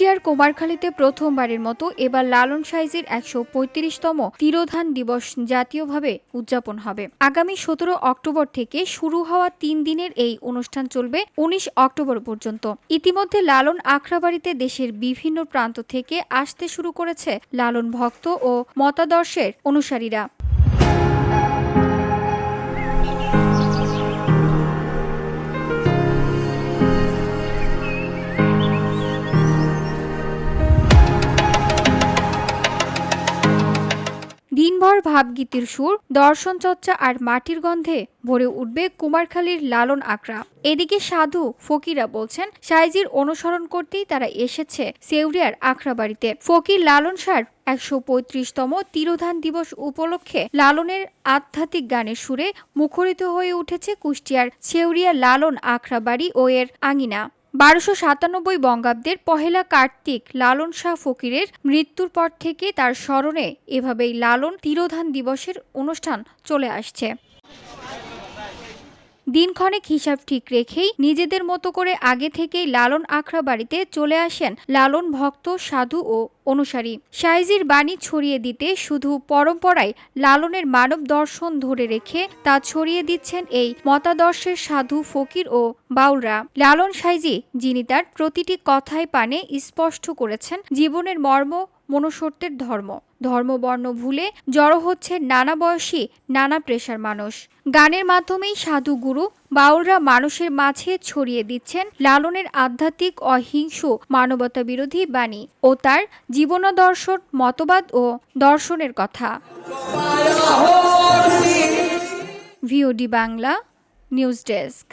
কুষ্টিয়ার কুমারখালীতে প্রথমবারের মতো এবার লালন সাইজির ১৩৫তম তিরোধান দিবস জাতীয়ভাবে উদযাপন হবে। আগামী ১৭ অক্টোবর থেকে শুরু হওয়া ৩ দিনের এই অনুষ্ঠান চলবে ১৯ অক্টোবর পর্যন্ত। ইতিমধ্যে লালন আখড়াবাড়িতে দেশের বিভিন্ন প্রান্ত থেকে আসতে শুরু করেছে লালন ভক্ত ও মতাদর্শের অনুসারীরা। দিনভর ভাবগীতির সুর, দর্শন চর্চা আর মাটির গন্ধে ভরে উঠবে কুমারখালীর লালন আখড়া। এদিকে সাধু ফকিরা বলছেন, সাইজির অনুসরণ করতেই তারা এসেছে সেউরিয়ার আখড়াবাড়িতে। ফকির লালন শাহর ১৩৫তম তিরোধান দিবস উপলক্ষে লালনের আধ্যাত্মিক গানের সুরে মুখরিত হয়ে উঠেছে কুষ্টিয়ার সেউরিয়া লালন আখড়াবাড়ি ও এর আঙিনা। ১২৯৭ বঙ্গাব্দের পহেলা কার্তিক লালন শাহ ফকিরের মৃত্যুর পর থেকে তার স্মরণে এভাবেই লালন তিরোধান দিবসের অনুষ্ঠান চলে আসছে। দিনক্ষণেক হিসাব ঠিক রেখেই নিজেদের মতো করে আগে থেকেই লালন আখড়াবাড়িতে চলে আসেন লালন ভক্ত, সাধু ও অনুসারী। সাইজির বাণী ছড়িয়ে দিতে শুধু পরম্পরায় লালনের মানব দর্শন ধরে রেখে তা ছড়িয়ে দিচ্ছেন এই মতাদর্শের সাধু, ফকির ও বাউলরা। লালন সাইজি, যিনি তার প্রতিটি কথায় পানে স্পষ্ট করেছেন জীবনের মর্ম, মনুষ্যত্বের ধর্ম। ধর্মবর্ণ ভুলে জড়ো হচ্ছে নানা বয়সী, নানা পেশার মানুষ। গানের মাধ্যমেই সাধু, গুরু, বাউলরা মানুষের মাঝে ছড়িয়ে দিচ্ছেন লালনের আধ্যাত্মিক, অহিংস, মানবতা বিরোধী বাণী ও তার জীবনাদর্শন, মতবাদ ও দর্শনের কথা। VOD Bangla news desk.